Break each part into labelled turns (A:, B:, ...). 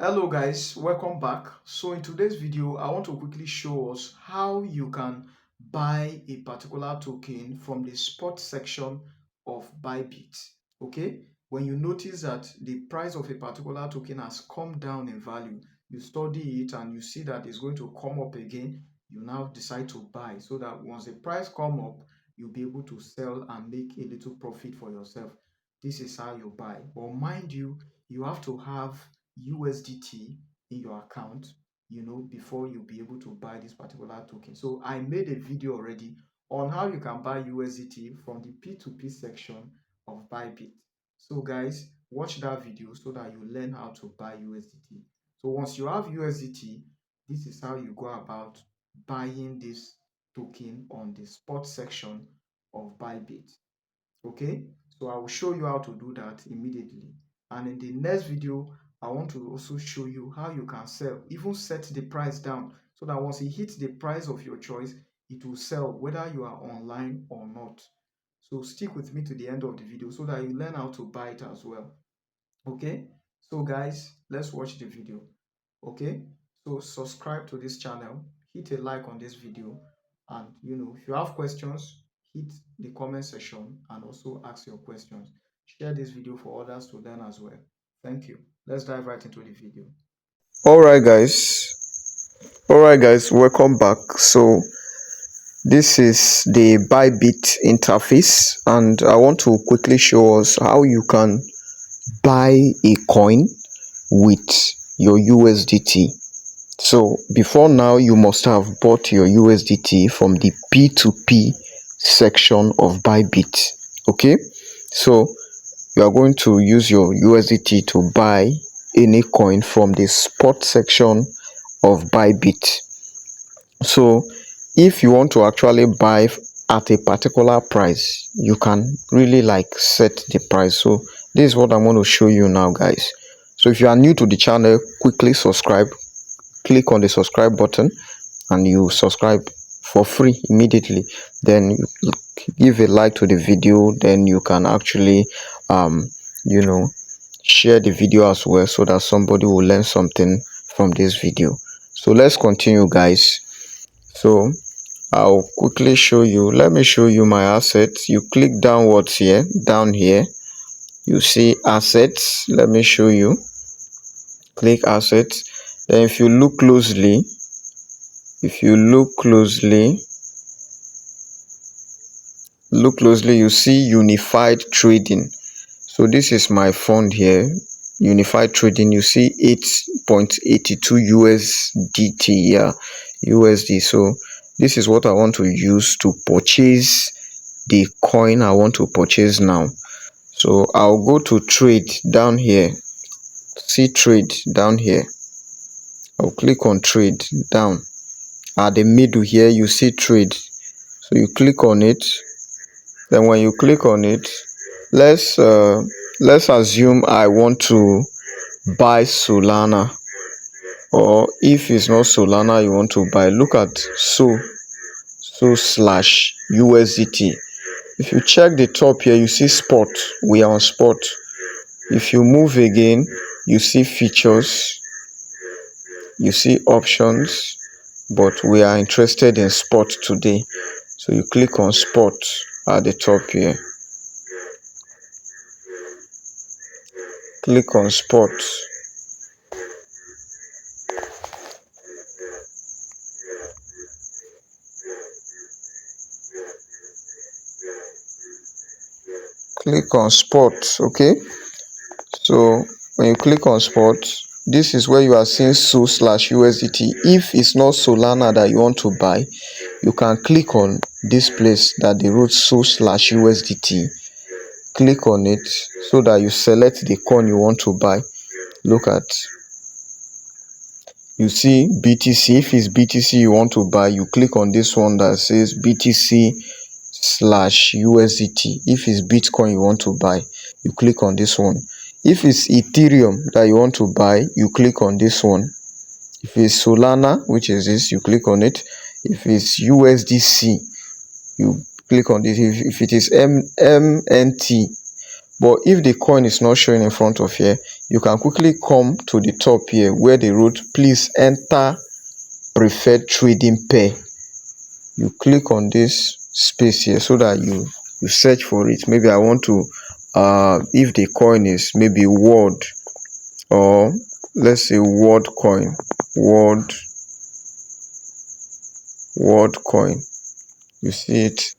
A: Hello guys, welcome back. So in today's video, I want to quickly show us how you can buy a particular token from the spot section of Bybit. Okay, when you notice that the price of a particular token has come down in value, you study it and you see that it's going to come up again, you now decide to buy so that once the price come up, you'll be able to sell and make a little profit for yourself. This is how you buy. But mind you, you have to have USDT in your account, before you'll be able to buy this particular token. So I made a video already on how you can buy USDT from the P2P section of Bybit. So guys, watch that video so that you learn how to buy USDT. So once you have USDT, this is how you go about buying this token on the spot section of Bybit. Okay, so I will show you how to do that immediately, and in the next video I want to also show you how you can sell, even set the price down so that once it hits the price of your choice, it will sell whether you are online or not. So stick with me to the end of the video so that you learn how to buy it as well. Okay, so guys, let's watch the video. Okay, so subscribe to this channel, hit a like on this video, and if you have questions, hit the comment section and also ask your questions. Share this video for others to learn as well. Thank you. Let's dive right into the video.
B: All right guys, welcome back. So this is the Bybit interface, and I want to quickly show us how you can buy a coin with your USDT. So before now, you must have bought your USDT from the P2P section of Bybit. Okay, so you are going to use your USDT to buy any coin from the spot section of Bybit. So if you want to actually buy at a particular price, you can really set the price. So this is what I'm going to show you now, guys. So if you are new to the channel, quickly subscribe, click on the subscribe button, and you subscribe for free immediately. Then you give a like to the video, then you can actually share the video as well so that somebody will learn something from this video. So let's continue, guys. So I'll quickly show you. Let me show you my assets. You click downwards here, down here, you see assets. Let me show you. Click assets. Then if you look closely, you see unified trading. So this is my fund here, unified trading. You see 8.82 USDT, yeah, USD. So this is what I want to use to purchase the coin I want to purchase now. So I'll go to trade down here. See trade down here. I'll click on trade down at the middle here. You see trade, so you click on it. Then when you click on it, let's assume I want to buy Solana, or if it's not Solana you want to buy, look at so slash USDT. If you check the top here, you see spot. We are on spot. If you move again, you see features, you see options, but we are interested in spot today. So you click on spot at the top here. Click on spot. Click on spot. Okay, so when you click on spot, this is where you are seeing so slash USDT. If it's not Solana that you want to buy, you can click on this place that they wrote so slash USDT. Click on it so that you select the coin you want to buy. Look at, you see BTC. If it's BTC you want to buy, you click on this one that says BTC slash USDT. If it's Bitcoin you want to buy, you click on this one. If it's Ethereum that you want to buy, you click on this one. If it's Solana, which is this, you click on it. If it's USDC, you click on this. If it is MNT, But if the coin is not showing in front of here, you can quickly come to the top here where they wrote please enter preferred trading pair. You click on this space here so that you search for it. Maybe I want to if the coin is maybe word, or let's say word coin, word coin. You see it,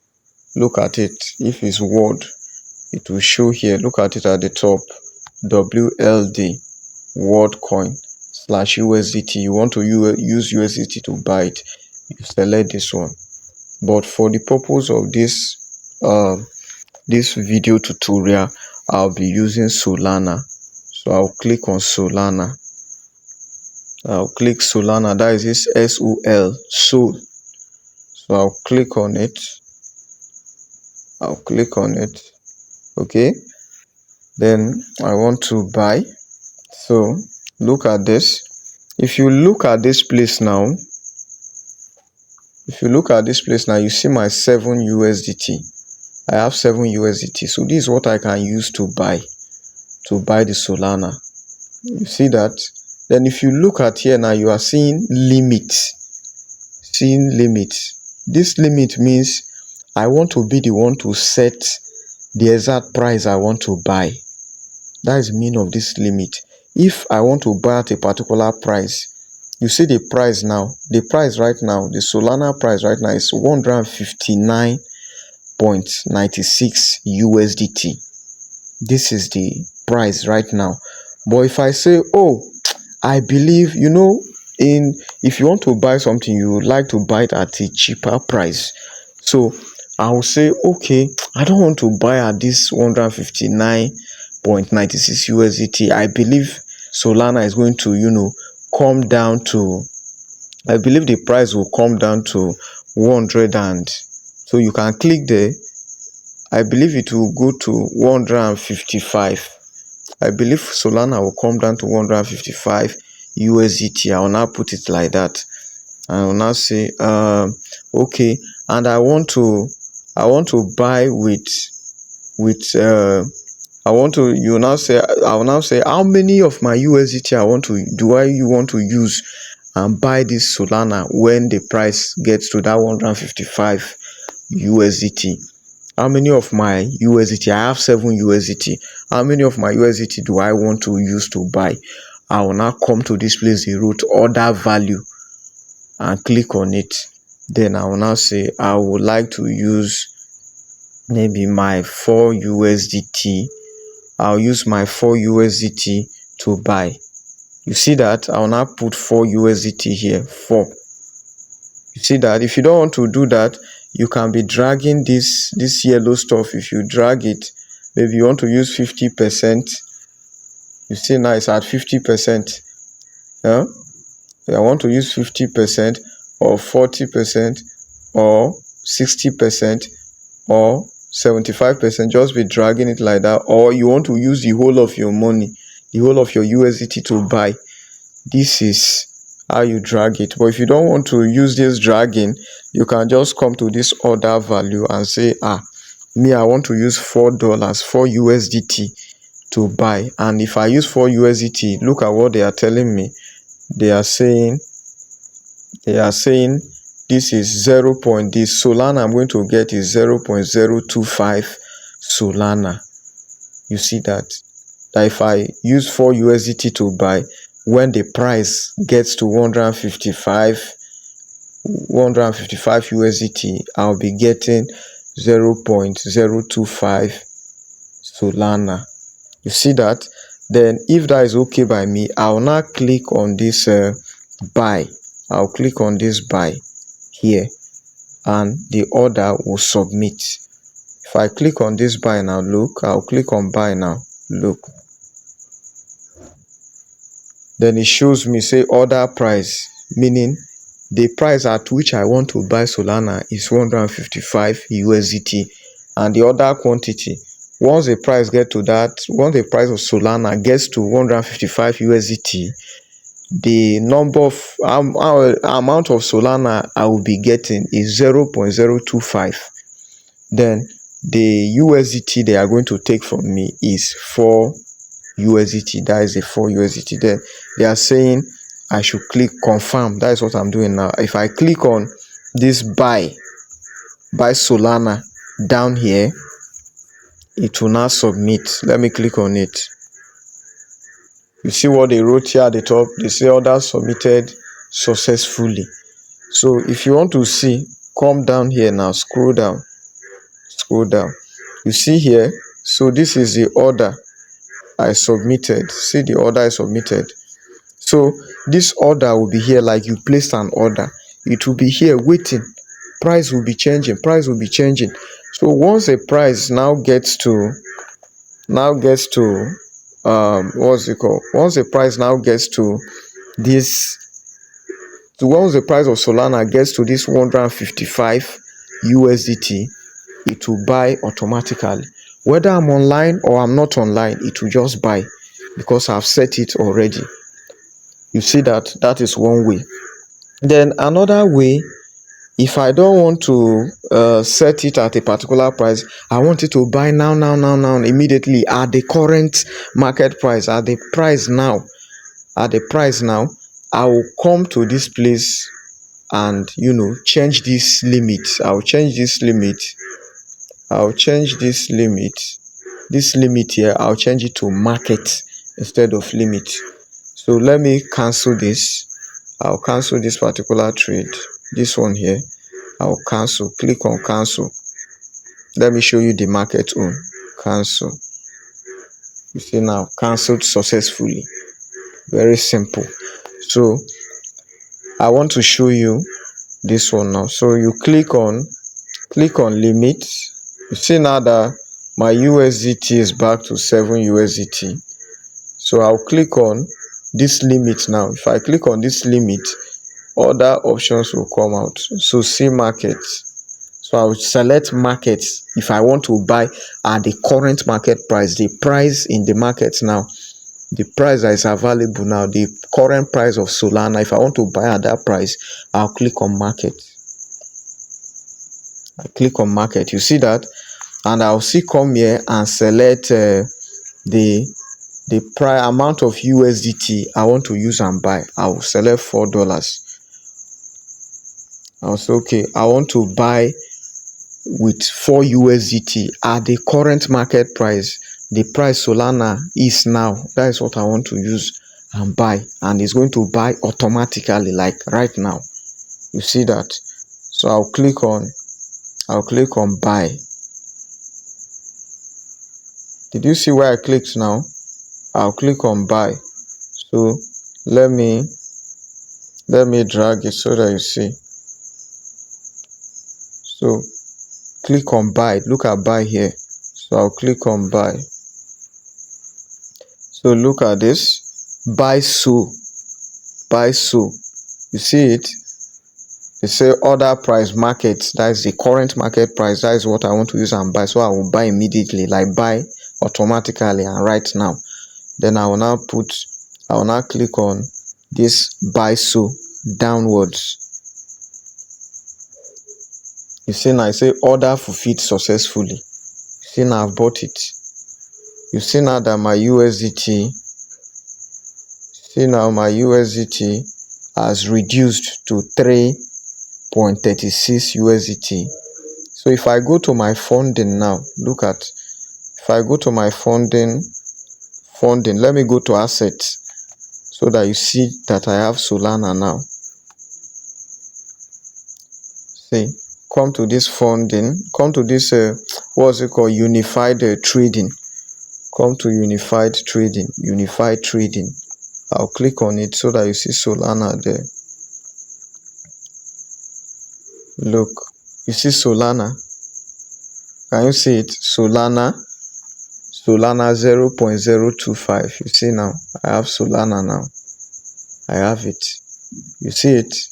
B: look at it. If it's word, it will show here. Look at it at the top, WLD, word coin slash USDT. You want to use USDT to buy it, you select this one. But for the purpose of this video tutorial, I'll be using Solana. So I'll click on Solana. I'll click Solana, that is this SOL, Sol. So I'll click on it. Okay, then I want to buy. So look at this. If you look at this place now, you see my 7 USDT. I have 7 USDT. So this is what I can use to buy the Solana. You see that? Then if you look at here now, you are seeing limit. This limit means I want to be the one to set the exact price I want to buy. That is the meaning of this limit. If I want to buy at a particular price, you see the price now. The price right now, the Solana price right now is 159.96 USDT. This is the price right now. But if I say, oh, I believe, if you want to buy something, you would like to buy it at a cheaper price. So I will say, okay, I don't want to buy at this 159.96 USDT. I believe Solana is going to, come down to, I believe the price will come down to 100, and so you can click there. I believe it will go to 155. I believe Solana will come down to 155 USDT. I will now put it like that. I will now say, okay, and I want to buy with I will now say how many of my USDT you want to use and buy this Solana when the price gets to that 155 USDT. How many of my USDT? I have 7 USDT. How many of my USDT do I want to use to buy? I will now come to this place, the root order value, and click on it. Then I will now say I would like to use maybe my 4 USDT. I'll use my 4 USDT to buy. You see that? I will now put 4 USDT here. 4. You see that? If you don't want to do that, you can be dragging this yellow stuff. If you drag it, maybe you want to use 50%. You see now it's at 50%. Yeah? I want to use 50% or 40% or 60% or 75%. Just be dragging it like that. Or you want to use the whole of your money, the whole of your USDT to buy. This is how you drag it. But if you don't want to use this dragging, you can just come to this order value and say, I want to use $4, 4 USDT to buy. And if I use 4 USDT, look at what they are telling me. They are saying this is 0. This Solana I'm going to get is 0.025 Solana. You see that if I use 4 USDT to buy, when the price gets to 155 USDT, I'll be getting 0.025 Solana. You see that? Then if that is okay by me, I'll now click on this buy. I'll click on this buy here, and the order will submit. If I click on this buy now, look, I'll click on buy now, look. Then it shows me say order price, meaning the price at which I want to buy Solana is 155 USDT, and the order quantity, once the price of Solana gets to 155 USDT, the number of amount of Solana I will be getting is 0.025. Then the USDT they are going to take from me is 4 USDT. That is the 4 USDT. Then they are saying I should click confirm. That is what I'm doing now. If I click on this buy Solana down here, it will now submit. Let me click on it. You see what they wrote here at the top? They say order submitted successfully. So if you want to see, come down here now, scroll down. You see here, so this is the order I submitted. See the order I submitted. So this order will be here, like you placed an order. It will be here waiting. Price will be changing. So once the price now gets to what's it called? Once the price now gets to this, once the price of Solana gets to this 155 USDT, it will buy automatically. Whether I'm online or I'm not online, it will just buy because I've set it already. You see that is one way. Then another way, if I don't want to set it at a particular price, I want it to buy now, immediately at the current market price, at the price now, I will come to this place and change this limit. I'll change this limit here. I'll change it to market instead of limit. So let me cancel this. I'll cancel this particular trade, this one here. I'll cancel. Click on cancel. Let me show you the market own. Cancel. You see now, cancelled successfully. Very simple. So I want to show you this one now. So you click on limit. You see now that my USDT is back to 7 USDT. So I'll click on this limit now. If I click on this limit, other options will come out. So see market. So I will select market if I want to buy at the current market price, the price in the market now, the price that is available now, the current price of Solana. If I want to buy at that price, I'll click on market. I click on market. You see that? And I'll come here and select the price amount of USDT I want to use and buy. I will select $4. I'll say okay, I want to buy with 4 USDT at the current market price, the price Solana is now. That is what I want to use and buy, and it's going to buy automatically, like right now. You see that? So I'll click on buy. Did you see where I clicked now? I'll click on buy. So let me drag it so that you see. So click on buy. Look at buy here. So I'll click on buy. So look at this. Buy so. You see it? They say order price market. That is the current market price. That is what I want to use and buy. So I will buy immediately, like buy automatically and right now. Then I will now click on this buy so downwards. You see now I say order fulfilled successfully. You see now I've bought it. You see now that my USDT has reduced to 3.36 USDT. So if I go to my funding now, look at, if I go to my funding, let me go to assets so that you see that I have Solana now. See, come to this funding, come to this what's it called, unified trading. Come to unified trading. I'll click on it so that you see Solana there. Look, you see Solana. Can you see it? Solana 0.025. You see now, I have Solana now. I have it. You see it?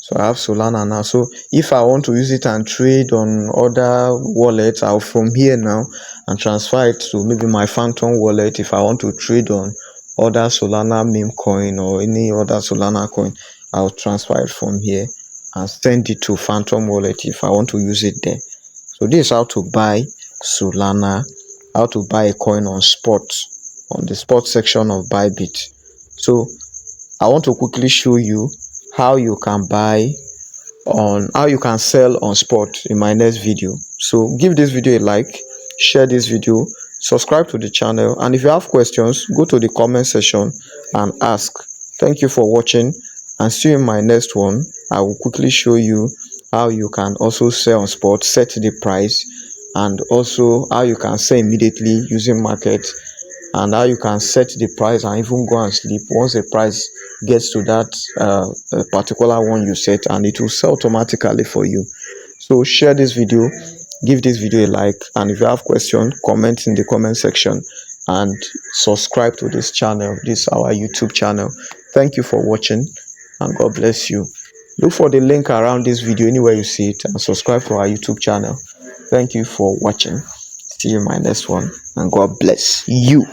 B: So I have Solana now. So if I want to use it and trade on other wallets, I'll from here now and transfer it to maybe my Phantom wallet. If I want to trade on other Solana meme coin or any other Solana coin, I'll transfer it from here and send it to Phantom wallet if I want to use it there. So this is how to buy Solana, how to buy a coin on spot, on the spot section of Bybit. So I want to quickly show you how you can buy on, how you can sell on spot in my next video. So give this video a like, share this video, subscribe to the channel, and if you have questions, go to the comment section and ask. Thank you for watching, and see you in my next one. I will quickly show you how you can also sell on spot, set the price, and also how you can sell immediately using market, and how you can set the price and even go and sleep once the price gets to that particular one you set, and it will sell automatically for you. So share this video, give this video a like, and if you have questions, comment in the comment section, and subscribe to this channel. This is our YouTube channel. Thank you for watching, and God bless you. Look for the link around this video anywhere you see it, and subscribe to our YouTube channel. Thank you for watching. See you in my next one, and God bless you.